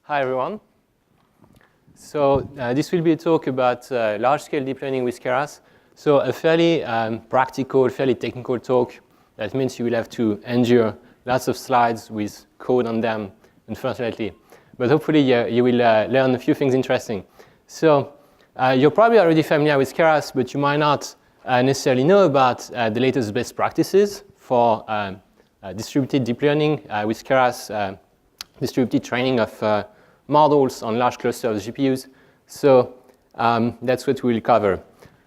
Hi, everyone. So this will be a talk about large-scale deep learning with Keras. So a fairly practical, fairly technical talk. That means you will have to endure lots of slides with code on them, unfortunately. But hopefully you will learn a few things interesting. So you're probably already familiar with Keras, but you might not necessarily know about the latest best practices for distributed deep learning with Keras, distributed training of models on large clusters of GPUs. So that's what we will cover.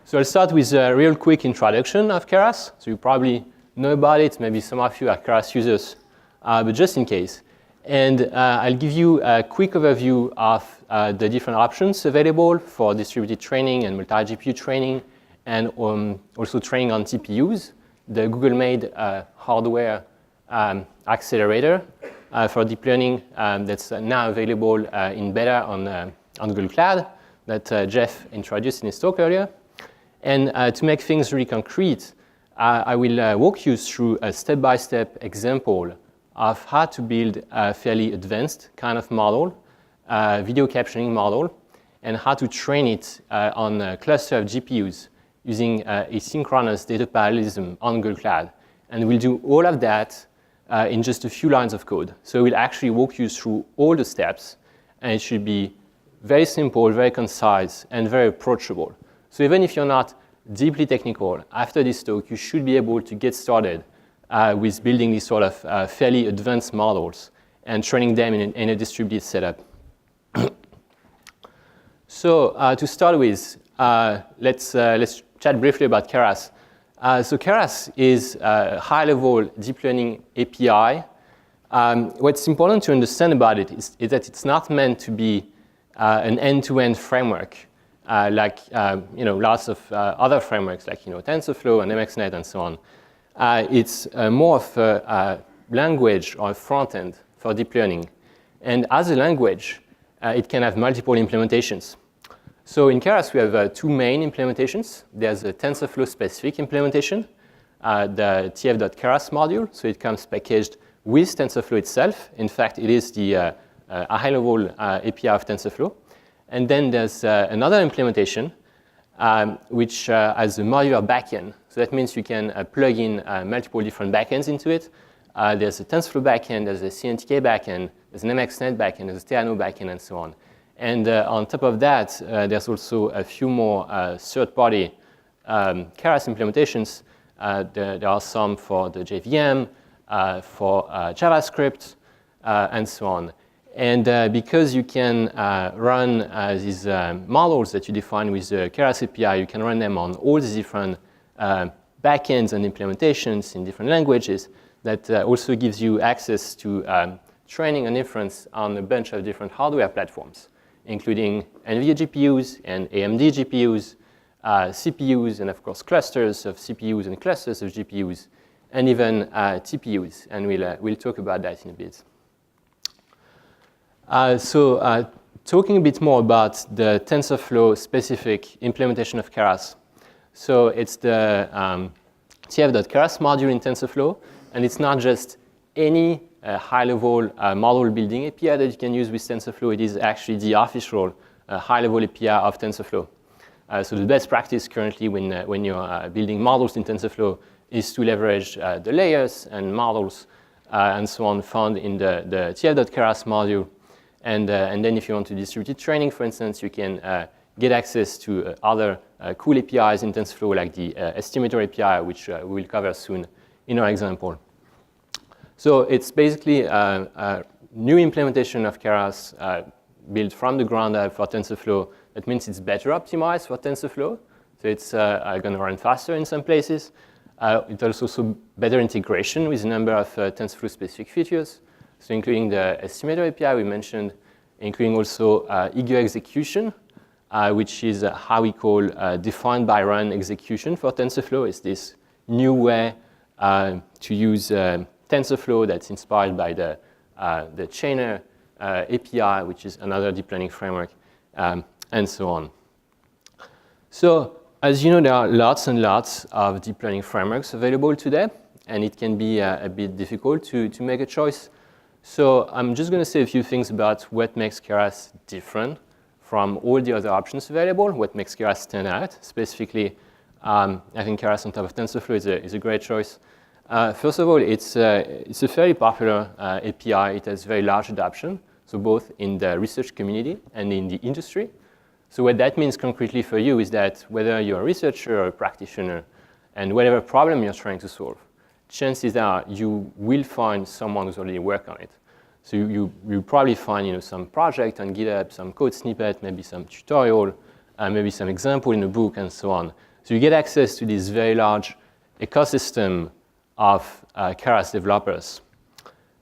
So I'll start with a real quick introduction of Keras. So you probably know about it. Maybe some of you are Keras users, but just in case. And I'll give you a quick overview of the different options available for distributed training and multi-GPU training, and also training on TPUs, the Google-made hardware accelerator for deep learning that's now available in beta on Google Cloud that Jeff introduced in his talk earlier. And to make things really concrete, I will walk you through a step-by-step example of how to build a fairly advanced kind of model, video captioning model, and how to train it on a cluster of GPUs using asynchronous data parallelism on Google Cloud. And we'll do all of that in just a few lines of code. So we'll actually walk you through all the steps, and it should be very simple, very concise, and very approachable. So even if you're not deeply technical, after this talk, you should be able to get started with building these sort of fairly advanced models and training them in a distributed setup. So to start with, let's chat briefly about Keras. So Keras is a high-level deep learning API. What's important to understand about it is that it's not meant to be an end-to-end framework like lots of other frameworks like TensorFlow and MXNet and so on. It's more of a language or a front-end for deep learning. And as a language, it can have multiple implementations. So in Keras, we have two main implementations. There's a TensorFlow-specific implementation, the tf.keras module. So it comes packaged with TensorFlow itself. In fact, it is the high-level API of TensorFlow. And then there's another implementation, which has a modular backend. So that means you can plug in multiple different backends into it. There's a TensorFlow backend, there's a CNTK backend, there's an MXNet backend, there's a Theano backend, and so on. And on top of that, there's also a few more third-party Keras implementations. There are some for the JVM, for JavaScript, and so on. And because you can run these models that you define with the Keras API, you can run them on all these different backends and implementations in different languages. That also gives you access to training and inference on a bunch of different hardware platforms, including NVIDIA GPUs and AMD GPUs, CPUs, and of course clusters of CPUs and clusters of GPUs, and even TPUs. And we'll talk about that in a bit. So talking a bit more about the TensorFlow-specific implementation of Keras. So it's the tf.keras module in TensorFlow, and it's not just any high-level model building API that you can use with TensorFlow. It is actually the official high-level API of TensorFlow. So the best practice currently when you're building models in TensorFlow is to leverage the layers and models and so on found in the tf.keras module. And then if you want to distribute training, for instance, you can get access to other cool APIs in TensorFlow, like the estimator API, which we will cover soon in our example. So it's basically a new implementation of Keras built from the ground up for TensorFlow. That means it's better optimized for TensorFlow. So it's going to run faster in some places. It also better integration with a number of TensorFlow-specific features. So including the estimator API we mentioned, including also eager execution, which is how we call defined by run execution for TensorFlow. It's this new way to use TensorFlow that's inspired by the Chainer API, which is another deep learning framework, and so on. So as you know, there are lots and lots of deep learning frameworks available today, and it can be a bit difficult to make a choice. So I'm just going to say a few things about what makes Keras different from all the other options available, what makes Keras stand out. Specifically, I think Keras on top of TensorFlow is a great choice. First of all, it's a fairly popular API. It has very large adoption, so both in the research community and in the industry. So what that means concretely for you is that whether you're a researcher or a practitioner, and whatever problem you're trying to solve, chances are you will find someone who's already worked on it. So you probably find some project on GitHub, some code snippet, maybe some tutorial, maybe some example in a book, and so on. So you get access to this very large ecosystem of Keras developers.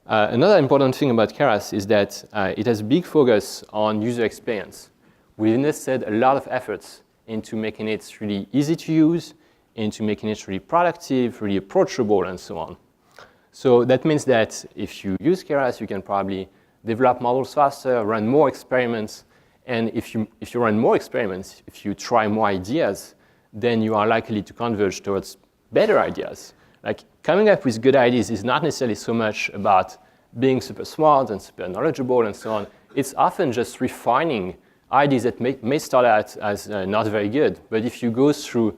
Another important thing about Keras is that it has a big focus on user experience. We invested a lot of efforts into making it really easy to use, into making it really productive, really approachable, and so on. So that means that if you use Keras, you can probably develop models faster, run more experiments, and if you run more experiments, if you try more ideas, then you are likely to converge towards better ideas. Like coming up with good ideas is not necessarily so much about being super smart and super knowledgeable and so on. It's often just refining ideas that may start out as not very good. But if you go through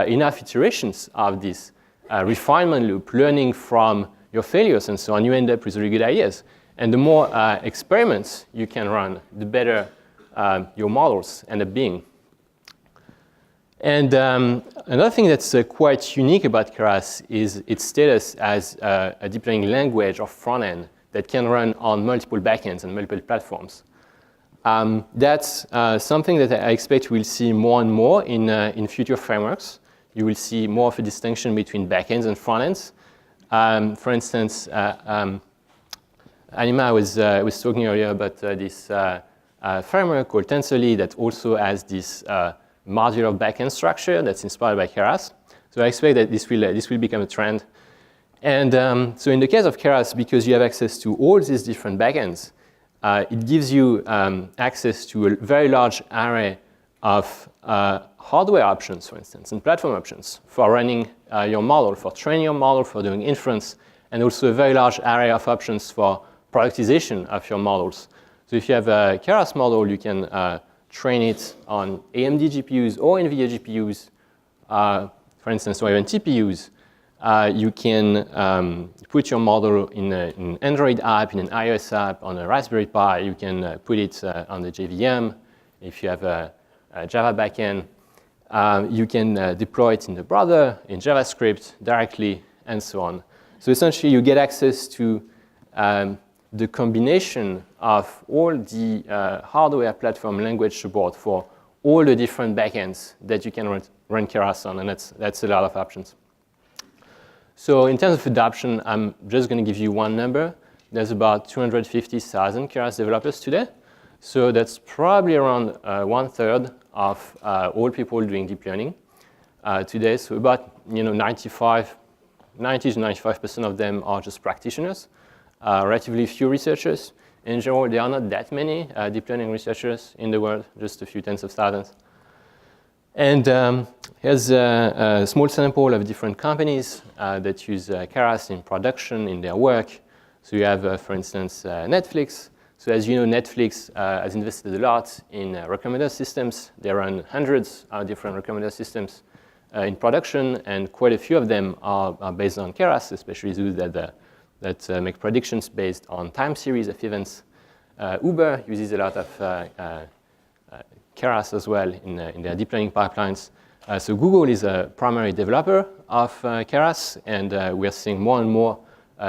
enough iterations of this refinement loop, learning from your failures and so on, you end up with really good ideas. And the more experiments you can run, the better your models end up being. And another thing that's quite unique about Keras is its status as a deep learning language or front end that can run on multiple backends and multiple platforms. That's something that I expect we'll see more and more in future frameworks. You will see more of a distinction between backends and front ends. For instance, Anima was talking earlier about this framework called TensorFlow that also has this modular backend structure that's inspired by Keras. So I expect that this will become a trend. And so in the case of Keras, because you have access to all these different backends, it gives you access to a very large array of hardware options, for instance, and platform options for running your model, for training your model, for doing inference, and also a very large array of options for productization of your models. So if you have a Keras model, you can train it on AMD GPUs or NVIDIA GPUs, for instance, or even TPUs. You can put your model in an Android app, in an iOS app, on a Raspberry Pi. You can put it on the JVM. If you have a Java backend, you can deploy it in the browser, in JavaScript, directly, and so on. So essentially, you get access to the combination of all the hardware platform language support for all the different backends that you can run Keras on, and that's a lot of options. So in terms of adoption, I'm just going to give you one number. There's about 250,000 Keras developers today. So that's probably around 1/3 of all people doing deep learning today. So about 90 to 95% of them are just practitioners. Relatively few researchers. In general, there are not that many deep learning researchers in the world, just a few tens of thousands. And here's a small sample of different companies that use Keras in production in their work. So you have, for instance, Netflix. So as you know, Netflix has invested a lot in recommender systems. They run hundreds of different recommender systems in production, and quite a few of them are based on Keras, especially those that make predictions based on time series of events. Uber uses a lot of Keras as well in their deep learning pipelines. So Google is a primary developer of Keras, and we are seeing more and more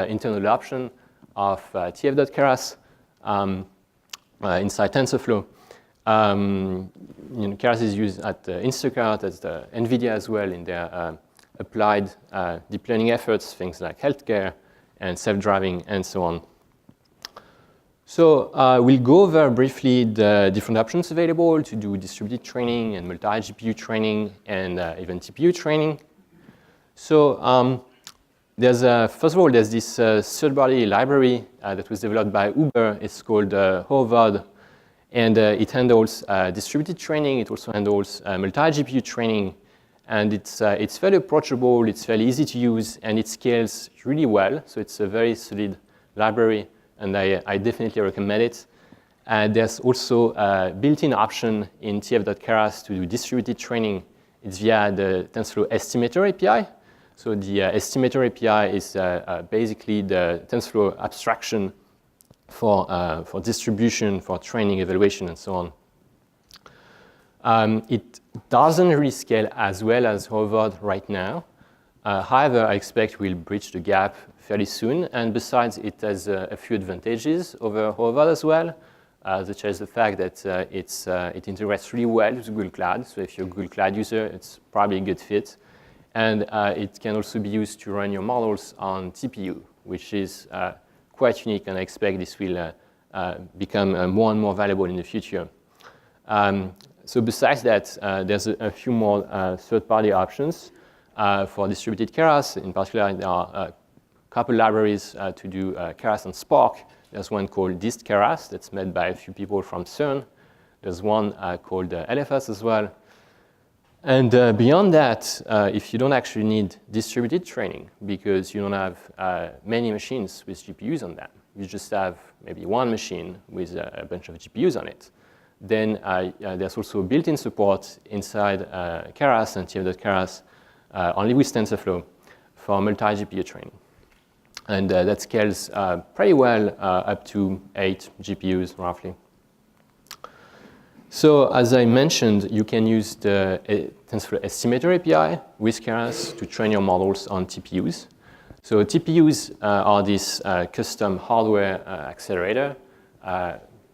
internal adoption of tf.keras inside TensorFlow. Keras is used at Instacart, at NVIDIA as well in their applied deep learning efforts, things like healthcare and self-driving and so on. So we'll go over briefly the different options available to do distributed training and multi-GPU training and even TPU training. So first of all, there's this third-party library that was developed by Uber. It's called Harvard, and it handles distributed training. It also handles multi-GPU training, and it's fairly approachable. It's fairly easy to use, and it scales really well. So it's a very solid library and I definitely recommend it. There's also a built-in option in tf.keras to do distributed training. It's via the TensorFlow estimator API. So the estimator API is basically the TensorFlow abstraction for distribution, for training, evaluation, and so on. It doesn't really scale as well as Harvard right now. However, I expect we'll bridge the gap fairly soon. And besides, it has a few advantages over Harvard as well, such as the fact that it integrates really well with Google Cloud. So if you're a Google Cloud user, it's probably a good fit. And it can also be used to run your models on TPU, which is quite unique, and I expect this will become more and more valuable in the future. So besides that, there's a few more third-party options for distributed Keras. In particular, there are a couple libraries to do Keras on Spark. There's one called dist-keras that's made by a few people from CERN. There's one called LFS as well. And beyond that, if you don't actually need distributed training because you don't have many machines with GPUs on them, you just have maybe one machine with a bunch of GPUs on it, then there's also built-in support inside Keras and tf.keras only with TensorFlow for multi-GPU training. And that scales pretty well up to 8 GPUs roughly. So as I mentioned, you can use the TensorFlow estimator API with Keras to train your models on TPUs. So TPUs are this custom hardware accelerator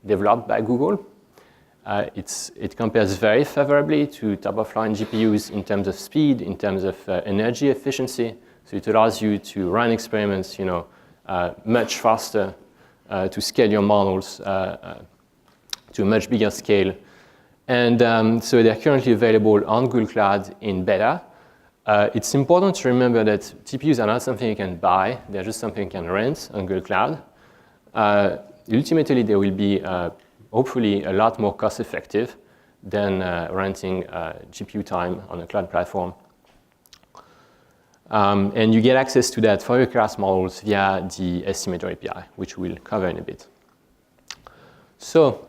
developed by Google. It compares very favorably to top-of-line GPUs in terms of speed, in terms of energy efficiency. So it allows you to run experiments, much faster, to scale your models to a much bigger scale. And so they're currently available on Google Cloud in beta. It's important to remember that TPUs are not something you can buy. They're just something you can rent on Google Cloud. Ultimately, they will be hopefully a lot more cost-effective than renting GPU time on a cloud platform. And you get access to that for your Keras models via the estimator API, which we'll cover in a bit. So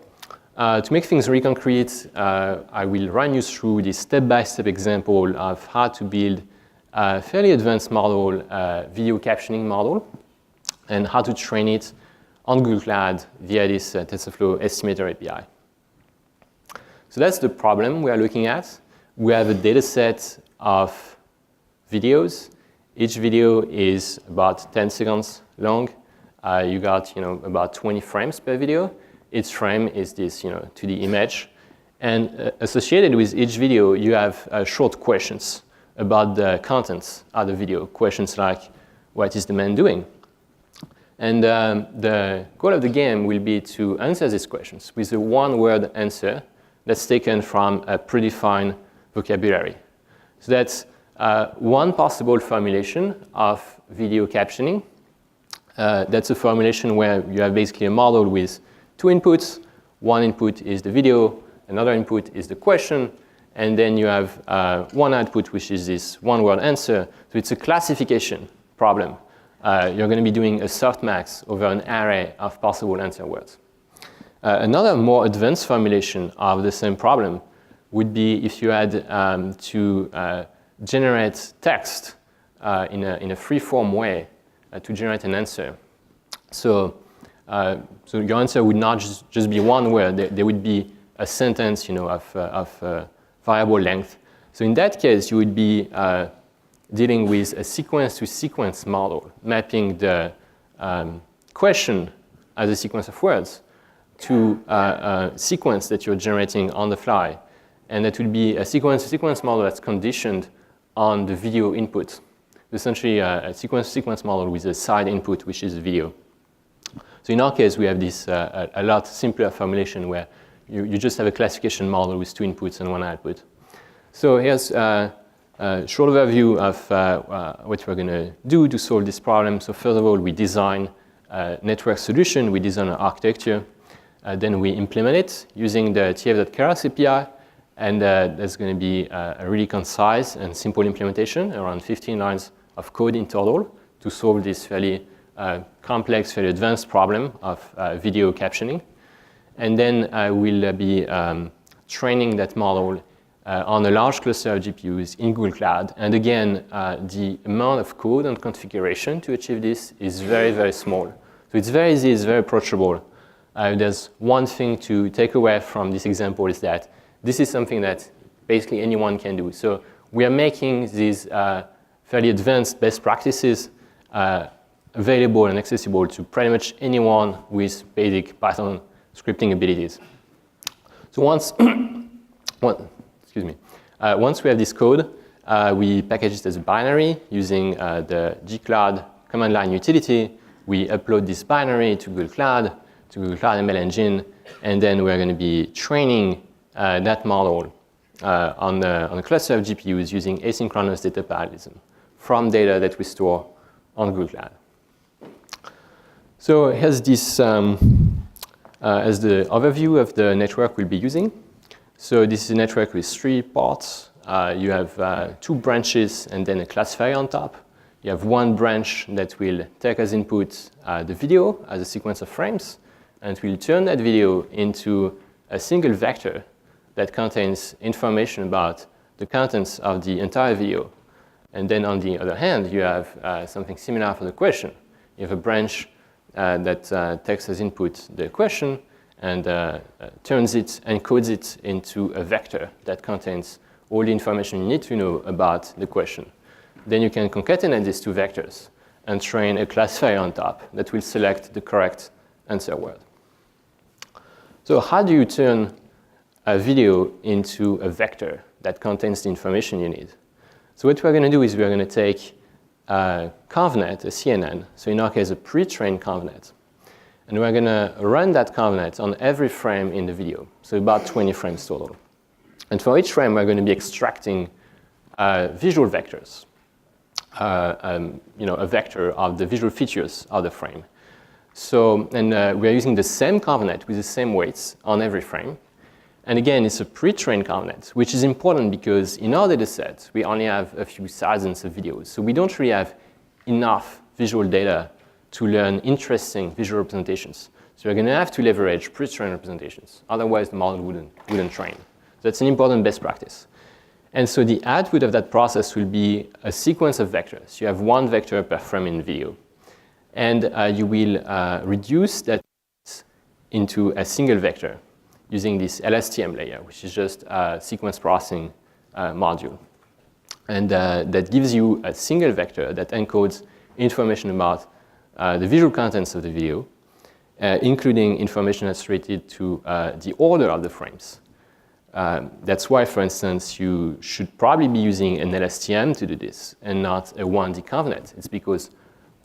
to make things really concrete, I will run you through this step-by-step example of how to build a fairly advanced model, video captioning model, and how to train it on Google Cloud via this TensorFlow estimator API. So that's the problem we are looking at. We have a data set of videos. Each video is about 10 seconds long. You got about 20 frames per video. Each frame is this 2D image. And associated with each video, you have short questions about the contents of the video. Questions like, what is the man doing? And the goal of the game will be to answer these questions with a one-word answer that's taken from a predefined vocabulary. So that's one possible formulation of video captioning. That's a formulation where you have basically a model with 2 inputs. One input is the video, another input is the question, and then you have one output, which is this one-word answer. So it's a classification problem. You're going to be doing a softmax over an array of possible answer words. Another more advanced formulation of the same problem would be if you had to generate text in a free-form way to generate an answer. So your answer would not just be one word. There would be a sentence of variable length. So in that case, you would be dealing with a sequence-to-sequence model, mapping the question as a sequence of words to a sequence that you're generating on the fly. And that would be a sequence-to-sequence model that's conditioned on the video input. Essentially, a sequence-to-sequence model with a side input, which is video. So in our case, we have this a lot simpler formulation where you just have a classification model with 2 inputs and 1 output. So here's a short overview of what we're going to do to solve this problem. So first of all, we design a network solution. We design an architecture. Then we implement it using the tf.keras API. And there's going to be a really concise and simple implementation, around 15 lines of code in total, to solve this fairly complex, very advanced problem of video captioning. And then we'll be training that model on a large cluster of GPUs in Google Cloud. And again, the amount of code and configuration to achieve this is very, very small. So it's very easy, it's very approachable. There's one thing to take away from this example is that this is something that basically anyone can do. So we are making these fairly advanced best practices available and accessible to pretty much anyone with basic Python scripting abilities. So once we have this code, we package it as a binary using the GCloud command line utility. We upload this binary to Google Cloud ML Engine, and then we're going to be training that model on a cluster of GPUs using asynchronous data parallelism from data that we store on Google Cloud. So here's this as the overview of the network we'll be using. So this is a network with 3 ports. You have 2 branches and then a classifier on top. You have 1 branch that will take as input the video as a sequence of frames, and will turn that video into a single vector that contains information about the contents of the entire video. And then on the other hand, you have something similar for the question. You have a branch that takes as input the question and turns it, encodes it into a vector that contains all the information you need to know about the question. Then you can concatenate these 2 vectors and train a classifier on top that will select the correct answer word. So how do you turn a video into a vector that contains the information you need? So what we're going to do is we're going to take a convnet, a CNN, so in our case a pre-trained convnet, and we're going to run that convnet on every frame in the video, so about 20 frames total. And for each frame, we're going to be extracting visual vectors, a vector of the visual features of the frame. So, and we're using the same convnet with the same weights on every frame. And again, it's a pre-trained convnet, which is important because in our data set, we only have a few thousands of videos. So we don't really have enough visual data to learn interesting visual representations. So we're going to have to leverage pre-trained representations. Otherwise, the model wouldn't train. So that's an important best practice. And so the output of that process will be a sequence of vectors. You have 1 vector per frame in video. And you will reduce that into a single vector using this LSTM layer, which is just a sequence processing module. And that gives you a single vector that encodes information about the visual contents of the video, including information that's related to the order of the frames. That's why, for instance, you should probably be using an LSTM to do this and not a 1D convnet. It's because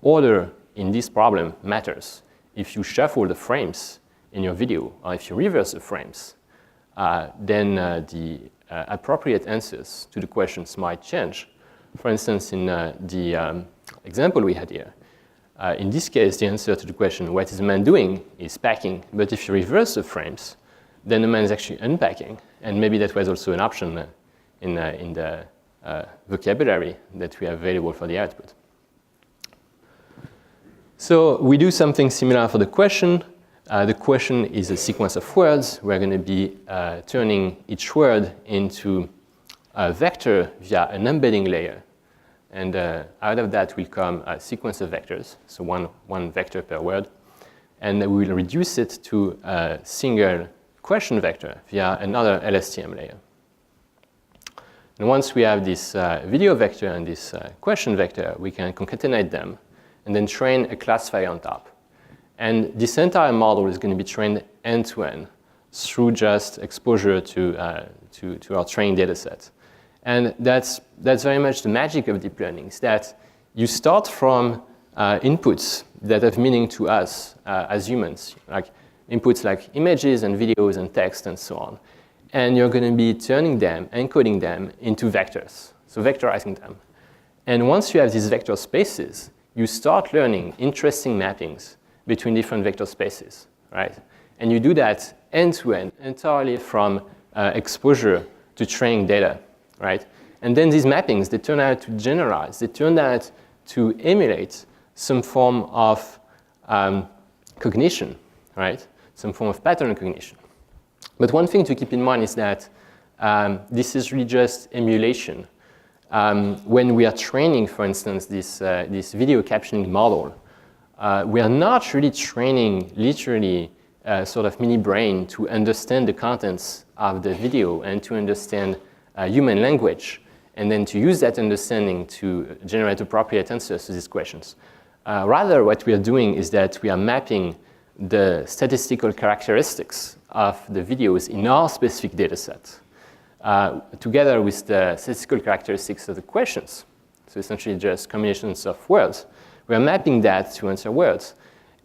order in this problem matters. If you shuffle the frames in your video, or if you reverse the frames, then the appropriate answers to the questions might change. For instance, in the example we had here, in this case, the answer to the question, what is the man doing, is packing. But if you reverse the frames, then the man is actually unpacking. And maybe that was also an option in the vocabulary that we have available for the output. So we do something similar for the question. The question is a sequence of words. We're going to be turning each word into a vector via an embedding layer. And out of that will come a sequence of vectors, so one vector per word. And we will reduce it to a single question vector via another LSTM layer. And once we have this video vector and this question vector, we can concatenate them and then train a classifier on top. And this entire model is going to be trained end-to-end through just exposure to our training data set. And that's very much the magic of deep learning, is that you start from inputs that have meaning to us as humans, like inputs like images and videos and text and so on. And you're going to be turning them, encoding them into vectors, so vectorizing them. And once you have these vector spaces, you start learning interesting mappings between different vector spaces, right? And you do that end-to-end, entirely from exposure to training data, right? And then these mappings, they turn out to generalize. They turn out to emulate some form of cognition, right? Some form of pattern recognition. But one thing to keep in mind is that this is really just emulation. When we are training, for instance, this video captioning model, we are not really training literally a sort of mini brain to understand the contents of the video and to understand human language, and then to use that understanding to generate appropriate answers to these questions. Rather, what we are doing is that we are mapping the statistical characteristics of the videos in our specific data set together with the statistical characteristics of the questions. So essentially just combinations of words. We are mapping that to answer words.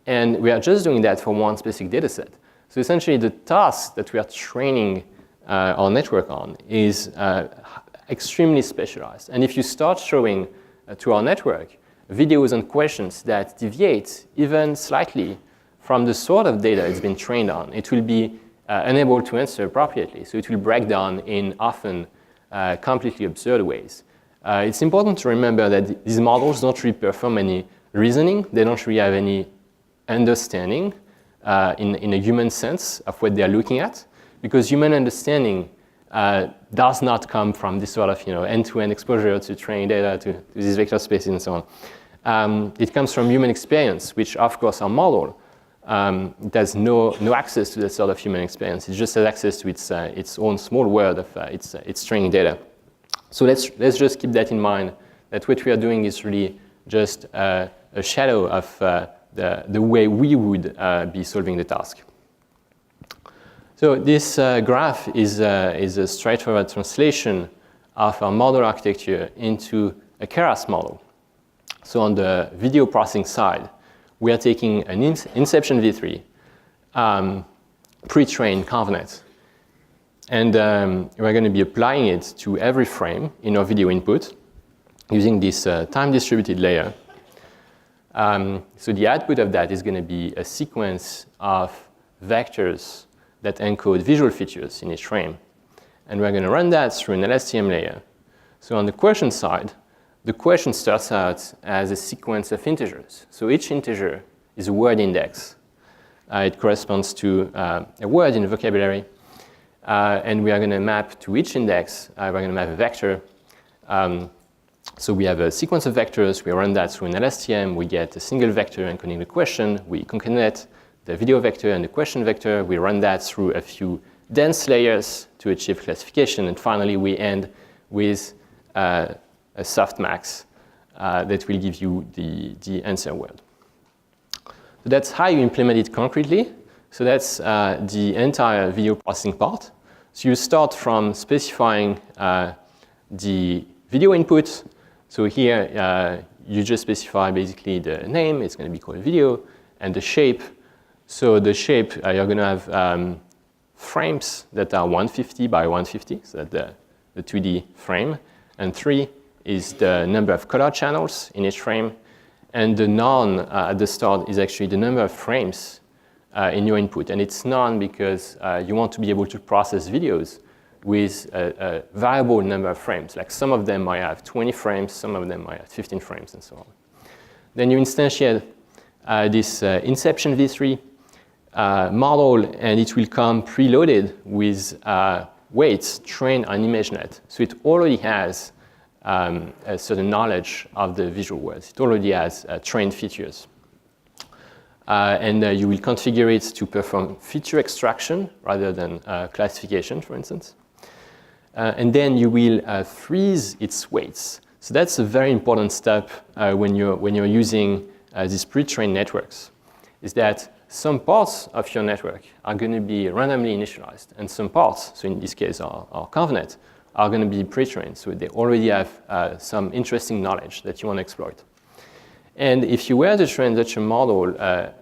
And we are just doing that for one specific data set. So essentially the task that we are training our network on is extremely specialized. And if you start showing to our network videos and questions that deviate even slightly from the sort of data it's been trained on, it will be unable to answer appropriately. So it will break down in often completely absurd ways. It's important to remember that these models don't really perform any reasoning. They don't really have any understanding in a human sense of what they're looking at, because human understanding does not come from this sort of end-to-end exposure to training data to these vector spaces and so on. It comes from human experience, which of course our model it has no access to that sort of human experience. It just has access to its own small world of its training data. So let's just keep that in mind, that what we are doing is really just a shadow of the way we would be solving the task. So this graph is a straightforward translation of our model architecture into a Keras model. So on the video processing side, we are taking an inception v3, pre-trained ConvNet, and we're going to be applying it to every frame in our video input using this time-distributed layer. So the output of that is going to be a sequence of vectors that encode visual features in each frame. And we're going to run that through an LSTM layer. So on the question side, the question starts out as a sequence of integers. So each integer is a word index. It corresponds to a word in the vocabulary. And we are going to map to each index, we're going to map a vector. So we have a sequence of vectors. We run that through an LSTM. We get a single vector encoding the question. We concatenate the video vector and the question vector. We run that through a few dense layers to achieve classification. And finally, we end with a softmax that will give you the answer word. So that's how you implement it concretely. So that's the entire video processing part. So you start from specifying the video input. So here you just specify basically the name. It's going to be called video, and the shape. So the shape, you're going to have frames that are 150 by 150, so that the 2D frame. And 3 is the number of color channels in each frame. And the none at the start is actually the number of frames in your input. And it's none because you want to be able to process videos with a variable number of frames. Like some of them might have 20 frames, some of them might have 15 frames, and so on. Then you instantiate this inception v3 model, and it will come preloaded with weights trained on ImageNet. So it already has a certain knowledge of the visual words. It already has trained features. And you will configure it to perform feature extraction rather than classification, for instance. And then you will freeze its weights. So that's a very important step when you're using these pre-trained networks, is that some parts of your network are going to be randomly initialized, and some parts, so in this case our ConvNet, are going to be pre-trained. So they already have some interesting knowledge that you want to exploit. And if you were to train such a model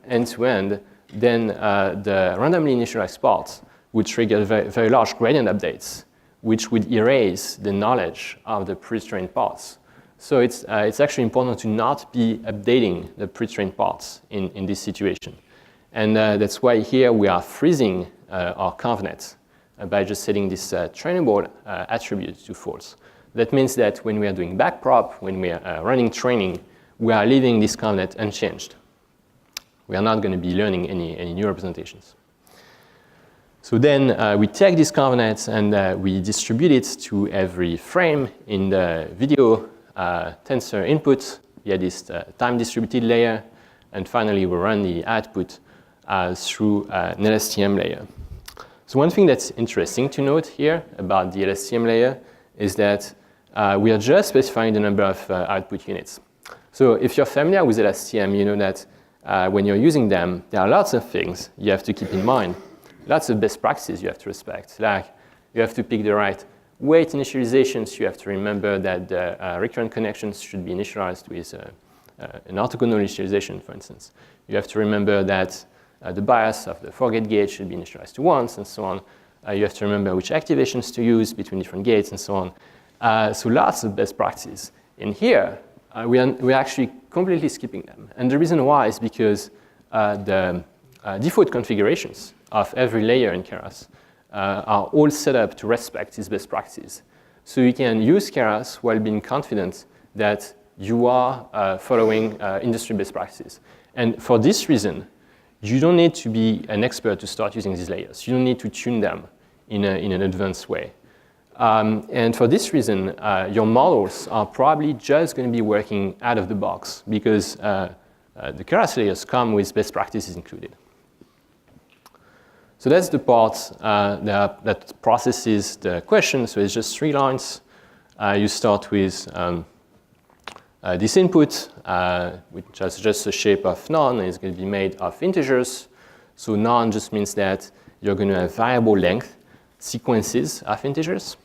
end-to-end, then the randomly initialized parts would trigger very, very large gradient updates, which would erase the knowledge of the pre-trained parts. So it's actually important to not be updating the pre-trained parts in this situation. And that's why here we are freezing our ConvNet by just setting this trainable attribute to false. That means that when we are doing backprop, when we are running training, we are leaving this covenant unchanged. We are not going to be learning any new representations. So then we take these covenants and we distribute it to every frame in the video tensor input via this time distributed layer. And finally, we run the output through an LSTM layer. So one thing that's interesting to note here about the LSTM layer is that we are just specifying the number of output units. So if you're familiar with LSTM, you know that when you're using them, there are lots of things you have to keep in mind. Lots of best practices you have to respect. Like you have to pick the right weight initializations. You have to remember that the recurrent connections should be initialized with an orthogonal initialization, for instance. You have to remember that the bias of the forgate gate should be initialized to once, and so on. You have to remember which activations to use between different gates, and so on. So lots of best practices. In here, we're actually completely skipping them. And the reason why is because the default configurations of every layer in Keras are all set up to respect these best practices. So you can use Keras while being confident that you are following industry best practices. And for this reason, you don't need to be an expert to start using these layers. You don't need to tune them in an advanced way. And for this reason, your models are probably just going to be working out of the box because the Keras layers come with best practices included. So that's the part that processes the question. So it's just 3 lines. You start with this input, which has just a shape of none, and it's going to be made of integers. So none just means that you're going to have variable length sequences of integers.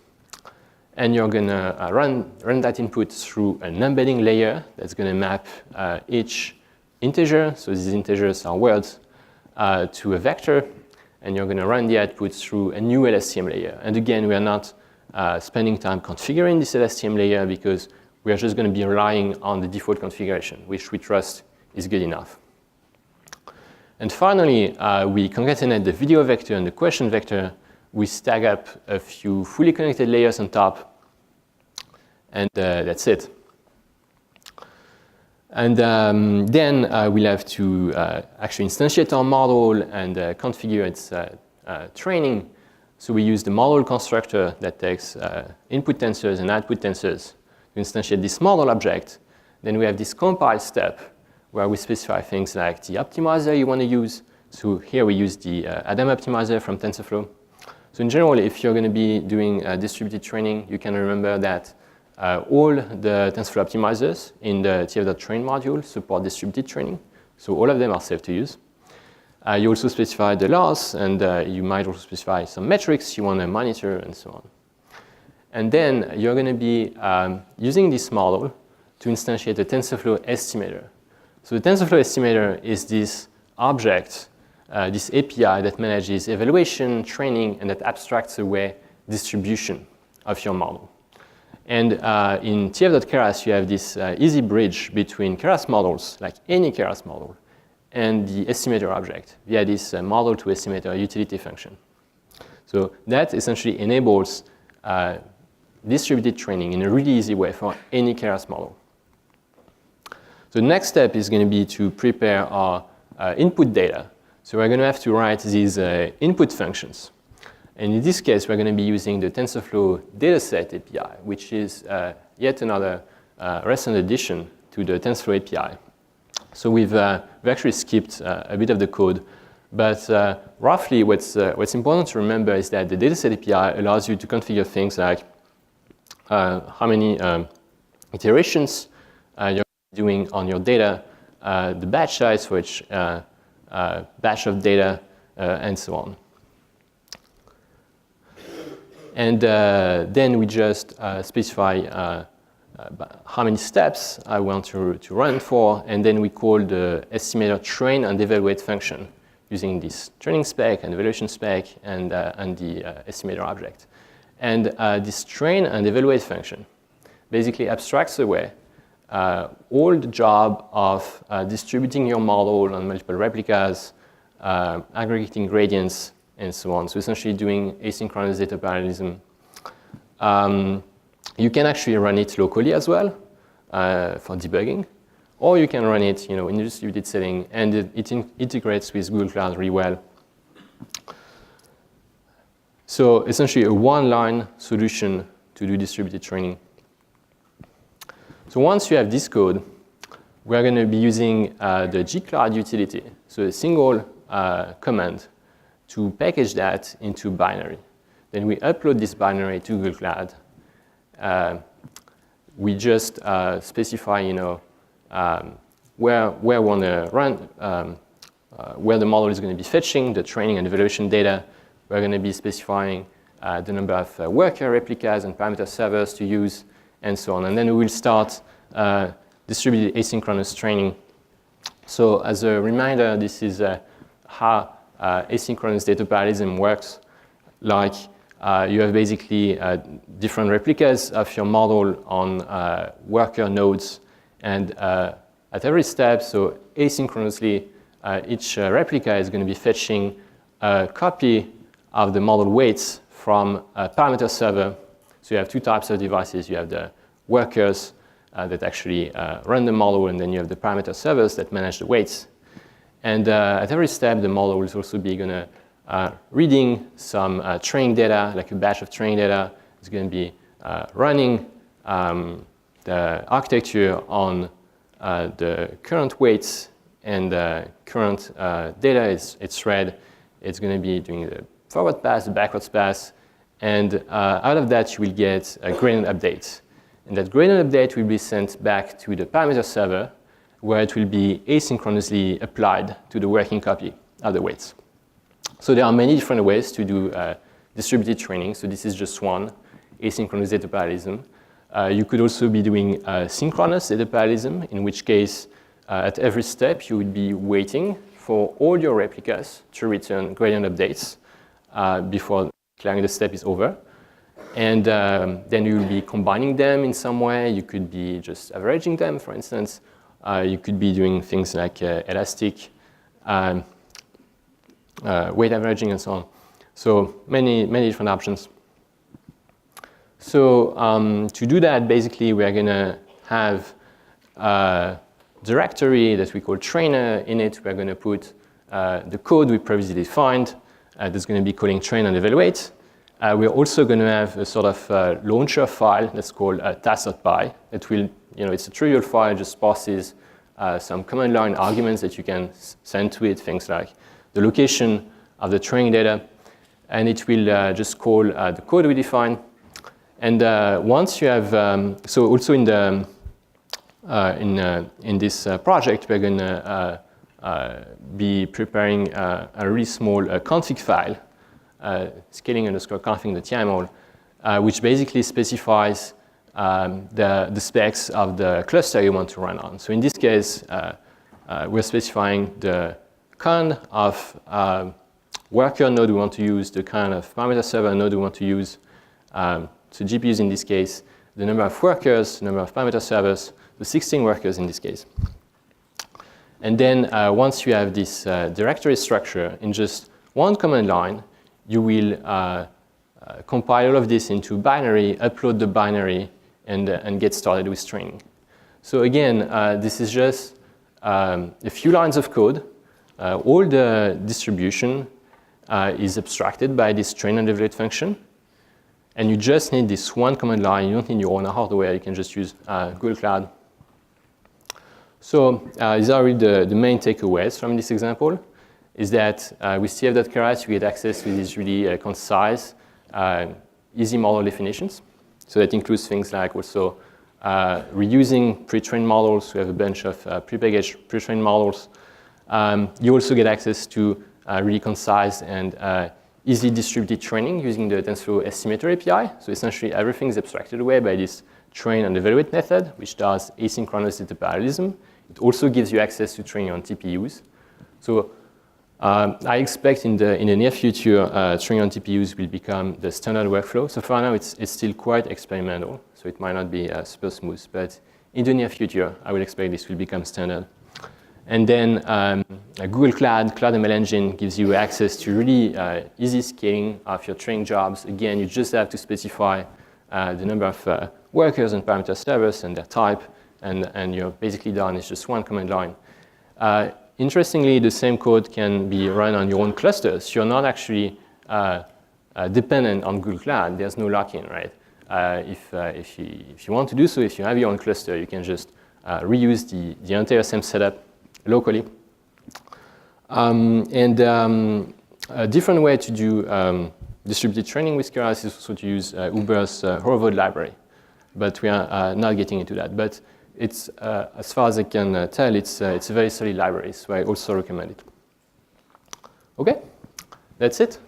And you're going to run that input through an embedding layer that's going to map each integer. So these integers are words to a vector. And you're going to run the output through a new LSTM layer. And again, we are not spending time configuring this LSTM layer because we are just going to be relying on the default configuration, which we trust is good enough. And finally, we concatenate the video vector and the question vector. We stack up a few fully connected layers on top. And that's it. And then we'll have to actually instantiate our model and configure its training. So we use the model constructor that takes input tensors and output tensors to instantiate this model object. Then we have this compile step where we specify things like the optimizer you want to use. So here we use the Adam optimizer from TensorFlow. So in general, if you're going to be doing distributed training, you can remember that all the TensorFlow optimizers in the tf.train module support distributed training. So all of them are safe to use. You also specify the loss, and you might also specify some metrics you want to monitor, and so on. And then you're going to be using this model to instantiate a TensorFlow estimator. So the TensorFlow estimator is this object, this API that manages evaluation, training, and that abstracts away distribution of your model. And in tf.keras, you have this easy bridge between Keras models, like any Keras model, and the estimator object via this model to estimator utility function. So that essentially enables distributed training in a really easy way for any Keras model. So the next step is going to be to prepare our input data. So we're going to have to write these input functions. And in this case, we're going to be using the TensorFlow Dataset API, which is yet another recent addition to the TensorFlow API. So we've actually skipped a bit of the code. But roughly, what's important to remember is that the Dataset API allows you to configure things like how many iterations you're doing on your data, the batch size for each batch of data, and so on. And then we just specify how many steps I want to run for, and then we call the estimator train and evaluate function using this training spec and evaluation spec and the estimator object. And this train and evaluate function basically abstracts away all the job of distributing your model on multiple replicas, aggregating gradients, and so on. So essentially doing asynchronous data parallelism. You can actually run it locally as well for debugging, or you can run it in a distributed setting, and it integrates with Google Cloud really well. So essentially a one-line solution to do distributed training. So once you have this code, we're going to be using the GCloud Utility, so a single command to package that into binary. Then we upload this binary to Google Cloud. We just specify, where we want to run, where the model is going to be fetching the training and evaluation data. We're going to be specifying the number of worker replicas and parameter servers to use, and so on. And then we will start distributed asynchronous training. So as a reminder, this is how asynchronous data parallelism works. Like you have basically different replicas of your model on worker nodes, and at every step, so asynchronously, each replica is going to be fetching a copy of the model weights from a parameter server. So you have two types of devices. You have the workers that actually run the model, and then you have the parameter servers that manage the weights. And at every step, the model is also be going to reading some training data, like a batch of training data. It's going to be running the architecture on the current weights and the current data it's read. It's going to be doing the forward pass, the backwards pass, and out of that you will get a gradient update. And that gradient update will be sent back to the parameter server, where it will be asynchronously applied to the working copy of the weights. So there are many different ways to do distributed training. So this is just one, asynchronous data parallelism. You could also be doing synchronous data parallelism, in which case at every step you would be waiting for all your replicas to return gradient updates before declaring the step is over. And then you will be combining them in some way. You could be just averaging them, for instance. You could be doing things like elastic weight averaging and so on. So many different options. So to do that, basically, we're going to have a directory that we call trainer. In it, we're going to put the code we previously defined. That's going to be calling train and evaluate. We're also going to have a sort of launcher file that's called task.py. It will, it's a trivial file, just passes some command line arguments that you can send to it, things like the location of the training data, and it will just call the code we define. And once you have, so also in the in this project, we're going to be preparing a really small config file, scaling_config.yaml, which basically specifies the specs of the cluster you want to run on. So in this case, we're specifying the kind of worker node we want to use, the kind of parameter server node we want to use. So GPUs in this case, the number of workers, the number of parameter servers, the 16 workers in this case. And then once you have this directory structure in just one command line, you will compile all of this into binary, upload the binary, and get started with training. So again, this is just a few lines of code. All the distribution is abstracted by this train and evaluate function. And you just need this one command line. You don't need your own hardware. You can just use Google Cloud. So these are really the main takeaways from this example, is that with cf.keras, you get access to these really concise, easy model definitions. So that includes things like also reusing pre-trained models. We have a bunch of prepackaged pre-trained models. You also get access to really concise and easily distributed training using the TensorFlow Estimator API. So essentially, everything is abstracted away by this train and evaluate method, which does asynchronous data parallelism. It also gives you access to training on TPUs. So I expect in the near future, training on TPUs will become the standard workflow. So for now, it's still quite experimental, so it might not be super smooth. But in the near future, I would expect this will become standard. And then Google Cloud ML Engine gives you access to really easy scaling of your training jobs. Again, you just have to specify the number of workers and parameter servers and their type, and you're basically done. It's just one command line. Interestingly, the same code can be run on your own clusters. You're not actually dependent on Google Cloud. There's no lock-in, right? If you want to do so, if you have your own cluster, you can just reuse the entire same setup locally. A different way to do distributed training with Keras is also to use Uber's Horovod library. But we are not getting into that. But it's, as far as I can tell, it's a very solid library, so I also recommend it. OK, that's it.